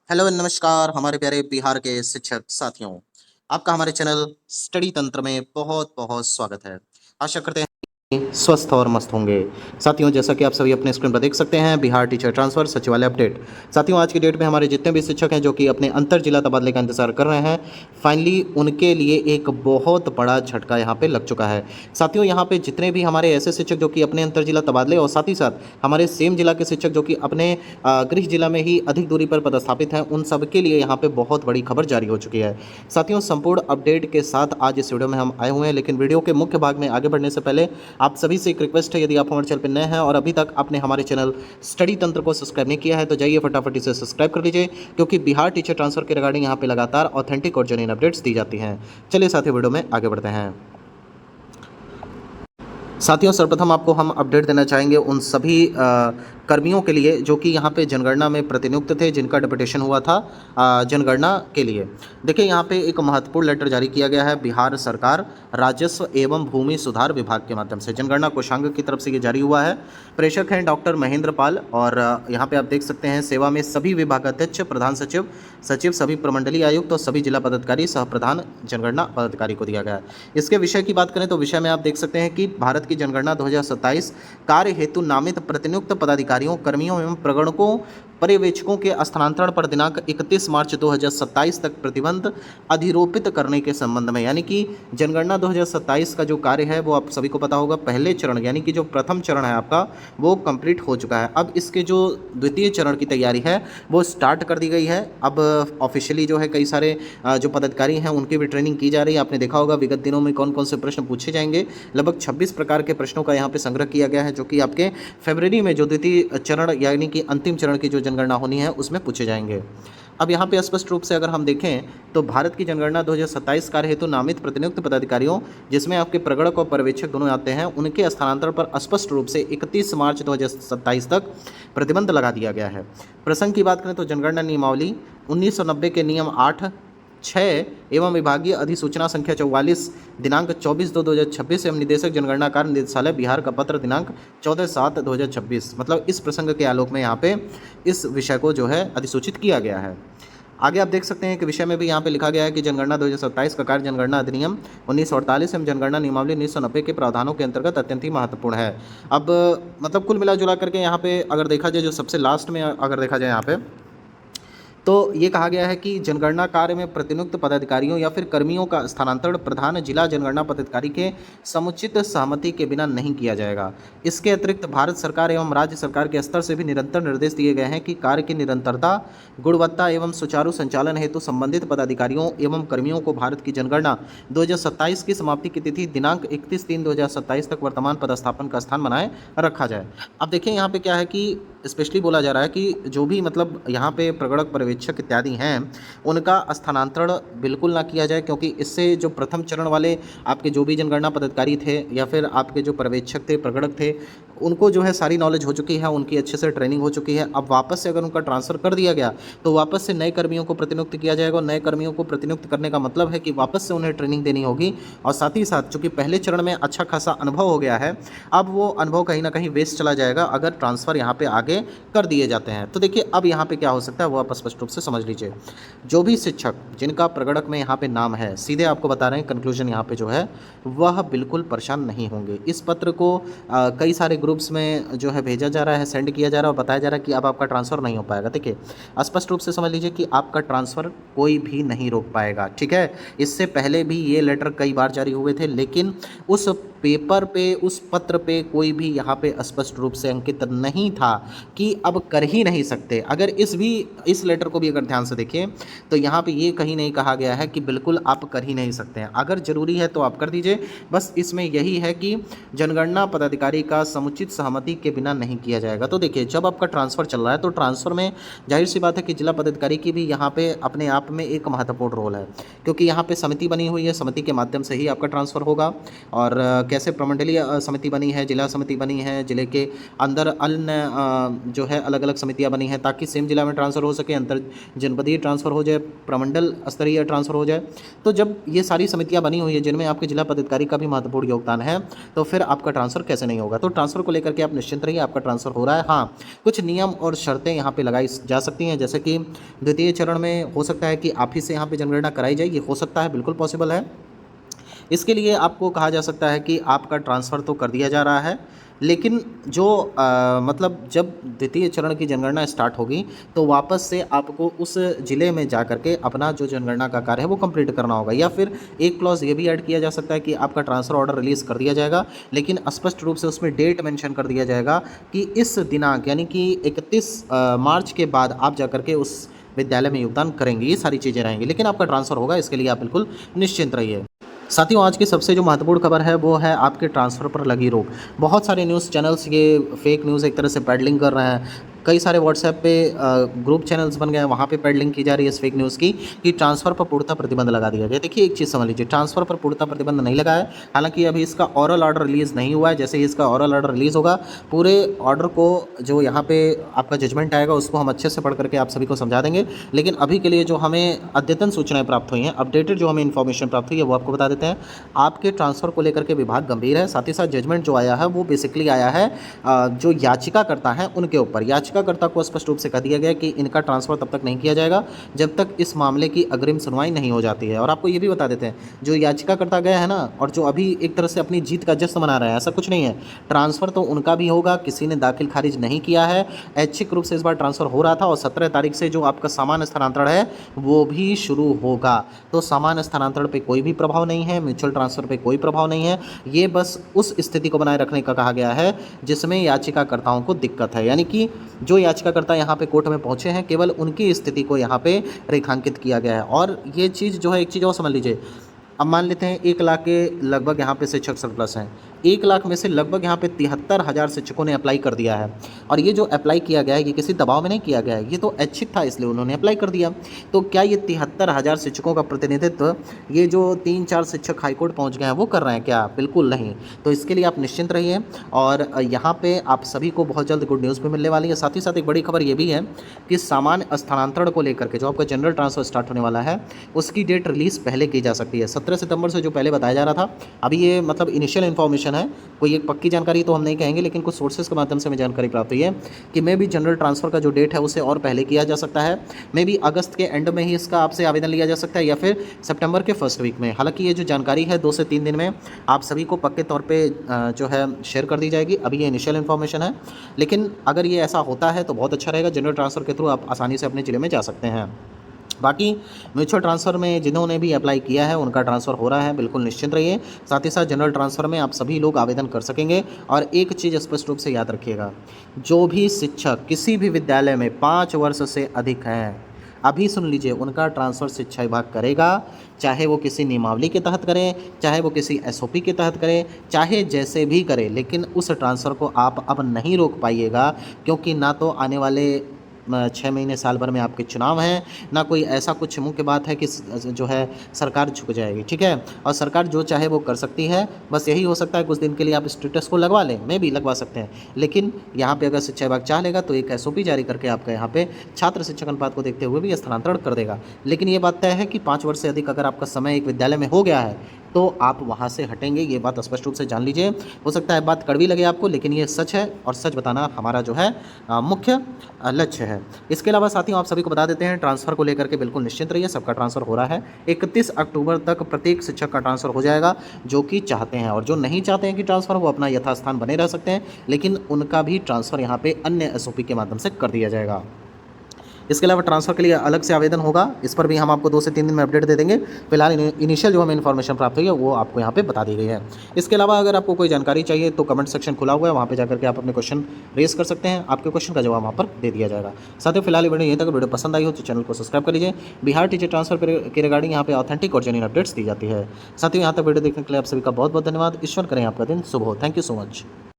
Hello नमस्कार हमारे प्यारे बिहार के शिक्षक साथियों। आपका हमारे चैनल स्टडी तंत्र में बहुत बहुत स्वागत है। आशा करते हैं कि स्वस्थ और मस्त होंगे। साथियों, जैसा कि आप सभी अपने स्क्रीन पर देख सकते हैं, बिहार टीचर ट्रांसफर सचिवालय अपडेट। साथियों, आज की डेट में हमारे जितने भी शिक्षक हैं जो कि अपने अंतर जिला तबादले का इंतजार कर रहे हैं, फाइनली उनके लिए एक बहुत बड़ा झटका यहाँ पे लग चुका है। साथियों, यहाँ पे जितने भी हमारे ऐसे शिक्षक जो कि अपने अंतर जिला तबादले और साथ ही साथ हमारे सेम जिला के शिक्षक जो कि अपने गृह जिला में ही अधिक दूरी पर पदस्थापित हैं, उन सबके लिए यहाँ पे बहुत बड़ी खबर जारी हो चुकी है। साथियों, संपूर्ण अपडेट के साथ आज इस वीडियो में हम आए हुए हैं, लेकिन वीडियो के मुख्य भाग में आगे बढ़ने से पहले आप सभी से एक रिक्वेस्ट है, यदि आप हमारे चैनल पर नए हैं और अभी तक आपने हमारे चैनल स्टडी तंत्र को सब्सक्राइब नहीं किया है तो जाइए फटाफट इसे सब्सक्राइब कर लीजिए, क्योंकि बिहार टीचर ट्रांसफर के रिगार्डिंग यहाँ पे लगातार ऑथेंटिक और जेन्युइन अपडेट्स दी जाती हैं। चलिए साथियों, वीडियो में आगे बढ़ते हैं। साथियों, सर्वप्रथम आपको हम अपडेट देना चाहेंगे उन सभी कर्मियों के लिए जो कि यहाँ पे जनगणना में प्रतिनियुक्त थे, जिनका डिप्यूटेशन हुआ था जनगणना के लिए। देखिए, यहाँ पे एक महत्वपूर्ण लेटर जारी किया गया है बिहार सरकार राजस्व एवं भूमि सुधार विभाग के माध्यम से। जनगणना कोषांग की तरफ से ये जारी हुआ है। प्रेषक हैं डॉक्टर महेंद्र पाल और यहाँ पे आप देख सकते हैं सेवा में सभी विभागाध्यक्ष, प्रधान सचिव, सचिव, सभी प्रमंडलीय आयुक्त और सभी जिला पदाधिकारी सह प्रधान जनगणना पदाधिकारी को दिया गया है। इसके विषय की बात करें तो विषय में आप देख सकते हैं कि भारत की जनगणना 2027 कार्य हेतु नामित प्रतिनियुक्त पदाधिकारियों, कर्मियों एवं प्रगणकों, पर्यवेक्षकों के स्थानांतरण पर दिनांक 31 मार्च 2027 तक प्रतिबंध अधिरोपित करने के संबंध में, यानी कि जनगणना 2027 का जो कार्य है वो आप सभी को पता होगा, पहले चरण यानी कि जो प्रथम चरण है आपका वो कंप्लीट हो चुका है। अब इसके जो द्वितीय चरण की तैयारी है वो स्टार्ट कर दी गई है। अब ऑफिशियली जो है कई सारे जो पदाधिकारी हैं उनकी भी ट्रेनिंग की जा रही है। आपने देखा होगा विगत दिनों में कौन कौन से प्रश्न पूछे जाएंगे। लगभग 26 प्रकार के प्रश्नों का यहाँ पे संग्रह किया गया है, जो कि आपके फरवरी में जो द्वितीय चरण यानी कि अंतिम चरण की जो जनगणना होनी है उसमें पूछे जाएंगे। अब यहाँ पे स्पष्ट रूप से अगर हम देखें तो भारत की जनगणना 2027 कार्य हेतु नामित प्रतिनियुक्त पदाधिकारियों, जिसमें आपके प्रगणक और पर्यवेक्षक दोनों आते हैं, उनके स्थानांतरण पर स्पष्ट रूप से 31 मार्च 2027 तक प्रतिबंध लगा दिया गया है। प्रसंग की बात करें तो जनगणना नियमावली 1990 के नियम 8, 6 एवं विभागीय अधिसूचना संख्या 44 दिनांक 24/2/2026 एवं निदेशक जनगणना कार्य निदेशालय बिहार का पत्र दिनांक 14/7/2026, मतलब इस प्रसंग के आलोक में यहाँ पे इस विषय को जो है अधिसूचित किया गया है। आगे आप देख सकते हैं कि विषय में भी यहाँ पे लिखा गया है कि जनगणना 2027 का कार्य जनगणना अधिनियम 1948 एवं जनगणना नियमावली 1990 के प्रावधानों के अंतर्गत अत्यंत ही महत्वपूर्ण है। अब मतलब कुल मिला जुला करके यहाँ पे अगर देखा जाए, जो सबसे लास्ट में अगर देखा जाए यहाँ पे, तो ये कहा गया है कि जनगणना कार्य में प्रतिनियुक्त पदाधिकारियों या फिर कर्मियों का स्थानांतरण प्रधान जिला जनगणना पदाधिकारी के समुचित सहमति के बिना नहीं किया जाएगा। इसके अतिरिक्त भारत सरकार एवं राज्य सरकार के स्तर से भी निरंतर निर्देश दिए गए हैं कि कार्य की निरंतरता, गुणवत्ता एवं सुचारू संचालन हेतु संबंधित पदाधिकारियों एवं कर्मियों को भारत की जनगणना 2027 की समाप्ति की तिथि दिनांक 31/3/2027 तक वर्तमान पदस्थापन का स्थान बनाए रखा जाए। अब देखिए, यहाँ पे क्या है कि स्पेशली बोला जा रहा है कि जो भी मतलब यहाँ पे प्रगणक, पर्यवेक्षक इत्यादि हैं, उनका स्थानांतरण बिल्कुल ना किया जाए, क्योंकि इससे जो प्रथम चरण वाले आपके जो भी जनगणना पदाधिकारी थे या फिर आपके जो पर्यवेक्षक थे, प्रगणक थे, उनको जो है सारी नॉलेज हो चुकी है, उनकी अच्छे से ट्रेनिंग हो चुकी है। अब वापस से अगर उनका ट्रांसफ़र कर दिया गया तो वापस से नए कर्मियों को प्रतिनियुक्त किया जाएगा, और नए कर्मियों को प्रतिनियुक्त करने का मतलब है कि वापस से उन्हें ट्रेनिंग देनी होगी, और साथ ही साथ चूँकि पहले चरण में अच्छा खासा अनुभव हो गया है, अब वो अनुभव कहीं ना कहीं वेस्ट चला जाएगा अगर ट्रांसफ़र यहाँ पे आगे कर दिए जाते हैं। तो देखिए, अब यहाँ पे क्या हो सकता है वो आप स्पष्ट रूप से समझ लीजिए। जो भी शिक्षक जिनका प्रगणक में यहाँ पे नाम है, सीधे आपको बता रहे हैं, कंक्लूजन यहाँ पे जो है वह बिल्कुल परेशान नहीं होंगे। इस पत्र को कई सारे ग्रुप्स में जो है भेजा जा रहा है, सेंड किया जा रहा है और बताया जा रहा है कि अब आपका ट्रांसफ़र नहीं हो पाएगा। देखिए, स्पष्ट रूप से समझ लीजिए कि आपका ट्रांसफ़र कोई भी नहीं रोक पाएगा, ठीक है। इससे पहले भी ये लेटर कई बार जारी हुए थे, लेकिन उस पेपर पे, उस पत्र पे कोई भी यहाँ पे स्पष्ट रूप से अंकित नहीं था कि अब कर ही नहीं सकते। अगर इस लेटर को भी अगर ध्यान से देखें तो यहाँ पे ये कहीं नहीं कहा गया है कि बिल्कुल आप कर ही नहीं सकते हैं। अगर ज़रूरी है तो आप कर दीजिए, बस इसमें यही है कि जनगणना पदाधिकारी का समुचित सहमति के बिना नहीं किया जाएगा। तो देखिए, जब आपका ट्रांसफ़र चल रहा है तो ट्रांसफ़र में जाहिर सी बात है कि जिला पदाधिकारी की भी यहाँ पे अपने आप में एक महत्वपूर्ण रोल है, क्योंकि यहाँ पे समिति बनी हुई है, समिति के माध्यम से ही आपका ट्रांसफ़र होगा। और कैसे प्रमंडलीय समिति बनी है, जिला समिति बनी है, जिले के अंदर अन्य जो है अलग अलग समितियां बनी हैं ताकि सेम जिला में ट्रांसफ़र हो सके, अंतर जनपदीय ट्रांसफ़र हो जाए, प्रमंडल स्तरीय ट्रांसफ़र हो जाए। तो जब ये सारी समितियां बनी हुई है जिनमें आपके जिला पदाधिकारी का भी महत्वपूर्ण योगदान है, तो फिर आपका ट्रांसफ़र कैसे नहीं होगा। तो ट्रांसफ़र को लेकर के आप निश्चिंत रहिए, आपका ट्रांसफ़र हो रहा है। हाँ, कुछ नियम और शर्तें यहाँ पे लगाई जा सकती हैं, जैसे कि द्वितीय चरण में हो सकता है कि आप ही से यहाँ पे जनगणना कराई जाए, ये हो सकता है, बिल्कुल पॉसिबल है। इसके लिए आपको कहा जा सकता है कि आपका ट्रांसफ़र तो कर दिया जा रहा है, लेकिन जो मतलब जब द्वितीय चरण की जनगणना स्टार्ट होगी तो वापस से आपको उस ज़िले में जा कर के अपना जो जनगणना का कार्य है वो कंप्लीट करना होगा। या फिर एक क्लॉज़ ये भी ऐड किया जा सकता है कि आपका ट्रांसफ़र ऑर्डर रिलीज़ कर दिया जाएगा, लेकिन स्पष्ट रूप से उसमें डेट मेंशन कर दिया जाएगा कि इस दिनांक यानी कि 31 मार्च के बाद आप जा कर के उस विद्यालय में योगदान करेंगे। ये सारी चीज़ें रहेंगी, लेकिन आपका ट्रांसफ़र होगा, इसके लिए आप बिल्कुल निश्चिंत रहिए। साथियों, आज की सबसे जो महत्वपूर्ण खबर है वो है आपके ट्रांसफ़र पर लगी रोक। बहुत सारे न्यूज़ चैनल्स ये फेक न्यूज़ एक तरह से पेडलिंग कर रहे हैं। कई सारे व्हाट्सएप पे ग्रुप चैनल्स बन गए हैं, वहाँ पे पेडलिंग की जा रही है इस फेक न्यूज़ की कि ट्रांसफ़र पर पूर्णतः प्रतिबंध लगा दिया गया। देखिए, एक चीज़ समझ लीजिए, ट्रांसफ़र पर पूर्णतः प्रतिबंध नहीं लगा है। हालाँकि अभी इसका ऑरल ऑर्डर रिलीज़ नहीं हुआ है। जैसे ही इसका ऑरल ऑर्डर रिलीज़ होगा, पूरे ऑर्डर को जो यहाँ पे आपका जजमेंट आएगा उसको हम अच्छे से पढ़ करके आप सभी को समझा देंगे। लेकिन अभी के लिए जो हमें अद्यतन सूचनाएँ प्राप्त हुई हैं, अपडेटेड जो हमें इन्फॉर्मेशन प्राप्त हुई है वो आपको बता देते हैं। आपके ट्रांसफ़र को लेकर के विभाग गंभीर है। साथ ही साथ जजमेंट जो आया है वो बेसिकली आया है जो याचिकाकर्ता हैं उनके ऊपर। याचिकाकर्ता को स्पष्ट रूप से कह दिया गया कि इनका ट्रांसफ़र तब तक नहीं किया जाएगा जब तक इस मामले की अग्रिम सुनवाई नहीं हो जाती है। और आपको ये भी बता देते हैं, जो याचिकाकर्ता गया है ना और जो अभी एक तरह से अपनी जीत का जश्न मना रहा है, ऐसा कुछ नहीं है। ट्रांसफ़र तो उनका भी होगा, किसी ने दाखिल खारिज नहीं किया है। ऐच्छिक रूप से इस बार ट्रांसफ़र हो रहा था और 17 तारीख से जो आपका सामान्य स्थानांतरण है वो भी शुरू होगा। तो सामान्य स्थानांतरण पे कोई भी प्रभाव नहीं है, म्यूचुअल ट्रांसफ़र पे कोई प्रभाव नहीं है। ये बस उस स्थिति को बनाए रखने का कहा गया है जिसमें याचिकाकर्ताओं को दिक्कत है, यानी कि जो याचिकाकर्ता यहाँ पे कोर्ट में पहुँचे हैं केवल उनकी स्थिति को यहाँ पे रेखांकित किया गया है। और ये चीज़ जो है, एक चीज़ और समझ लीजिए, अब मान लेते हैं 1 लाख के लगभग यहाँ पे शिक्षक सरप्लस हैं। 1 लाख में से लगभग यहाँ पे 73,000 शिक्षकों ने अप्लाई कर दिया है। और ये जो अप्लाई किया गया है ये किसी दबाव में नहीं किया गया है, ये तो ऐच्छिक था इसलिए उन्होंने अप्लाई कर दिया। तो क्या ये 73,000 शिक्षकों का प्रतिनिधित्व ये जो 3-4 शिक्षक हाईकोर्ट पहुँच गए हैं वो कर रहे हैं क्या? बिल्कुल नहीं। तो इसके लिए आप निश्चिंत रहिए और यहाँ पे आप सभी को बहुत जल्द गुड न्यूज़ भी मिलने वाली है। साथ ही साथ एक बड़ी खबर ये भी है कि सामान्य स्थानांतरण को लेकर के जो आपका जनरल ट्रांसफ़र स्टार्ट होने वाला है उसकी डेट रिलीज़ पहले की जा सकती है। 17 सितंबर से जो पहले बताया जा रहा था, अभी ये मतलब इनिशियल इन्फॉर्मेशन है, कोई एक पक्की जानकारी तो हम नहीं कहेंगे, लेकिन कुछ सोर्सेज के माध्यम से हमें जानकारी प्राप्त हुई है कि मे भी जनरल ट्रांसफ़र का जो डेट है उसे और पहले किया जा सकता है। मे भी अगस्त के एंड में ही इसका आपसे आवेदन लिया जा सकता है या फिर सितंबर के फर्स्ट वीक में। हालांकि ये जो जानकारी है 2 से 3 दिन में आप सभी को पक्के तौर पे जो है शेयर कर दी जाएगी। अभी ये इनिशियल इन्फॉर्मेशन है, लेकिन अगर ये ऐसा होता है तो बहुत अच्छा रहेगा। जनरल ट्रांसफ़र के थ्रू आप आसानी से अपने ज़िले में जा सकते हैं। बाकी म्यूचुअल ट्रांसफ़र में जिन्होंने भी अप्लाई किया है उनका ट्रांसफ़र हो रहा है, बिल्कुल निश्चिंत रहिए। साथ ही साथ जनरल ट्रांसफ़र में आप सभी लोग आवेदन कर सकेंगे। और एक चीज़ स्पष्ट रूप से याद रखिएगा, जो भी शिक्षक किसी भी विद्यालय में 5 वर्ष से अधिक हैं, अभी सुन लीजिए, उनका ट्रांसफ़र शिक्षा विभाग करेगा, चाहे वो किसी नियमावली के तहत करें, चाहे वो किसी एसओपी के तहत करें, चाहे जैसे भी करें, लेकिन उस ट्रांसफ़र को आप अब नहीं रोक पाइएगा। क्योंकि ना तो आने वाले 6 महीने साल भर में आपके चुनाव हैं, ना कोई ऐसा कुछ मुख्य बात है कि जो है सरकार झुक जाएगी, ठीक है। और सरकार जो चाहे वो कर सकती है, बस यही हो सकता है कुछ दिन के लिए आप स्टेटस को लगवा लें, मैं भी लगवा सकते हैं। लेकिन यहाँ पे अगर शिक्षा विभाग चाह लेगा तो एक एसओपी जारी करके आपका यहाँ पे छात्र शिक्षक अनुपात को देखते हुए भी स्थानांतरण कर देगा। लेकिन ये बात तय है कि 5 वर्ष से अधिक अगर आपका समय एक विद्यालय में हो गया है तो आप वहाँ से हटेंगे, ये बात स्पष्ट रूप से जान लीजिए। हो सकता है बात कड़वी लगे आपको, लेकिन ये सच है और सच बताना हमारा जो है मुख्य लक्ष्य है। इसके अलावा साथियों, आप सभी को बता देते हैं, ट्रांसफ़र को लेकर के बिल्कुल निश्चिंत रहिए, सबका ट्रांसफ़र हो रहा है। 31 अक्टूबर तक प्रत्येक शिक्षक का ट्रांसफ़र हो जाएगा जो कि चाहते हैं, और जो नहीं चाहते हैं कि ट्रांसफ़र, वो अपना यथास्थान बने रह सकते हैं, लेकिन उनका भी ट्रांसफ़र यहाँ पे अन्य एसओपी के माध्यम से कर दिया जाएगा। इसके अलावा ट्रांसफ़र के लिए अलग से आवेदन होगा, इस पर भी हम आपको 2 से 3 दिन में अपडेट दे देंगे। फिलहाल इनिशियल जो हमें इन्फॉर्मेशन प्राप्त हुई है वो आपको यहाँ पे बता दी गई है। इसके अलावा अगर आपको कोई जानकारी चाहिए तो कमेंट सेक्शन खुला हुआ है, वहाँ पे जाकर के आप अपने क्वेश्चन रेस कर सकते हैं, आपके क्वेश्चन का जवाब वहाँ पर दे दिया जाएगा। साथियों, फिलहाल ये वीडियो यहीं तक। वीडियो पसंद आई हो तो चैनल को सब्सक्राइब कर लीजिए। बिहार टीचर ट्रांसफ़र के रिगार्डिंग यहाँ पे ऑथेंटिक और जेन्युइन अपडेट्स दी जाती है। साथियों, यहाँ तक वीडियो देखने के लिए आप सभी का बहुत बहुत धन्यवाद। ईश्वर करें आपका दिन शुभ हो। Thank you so much.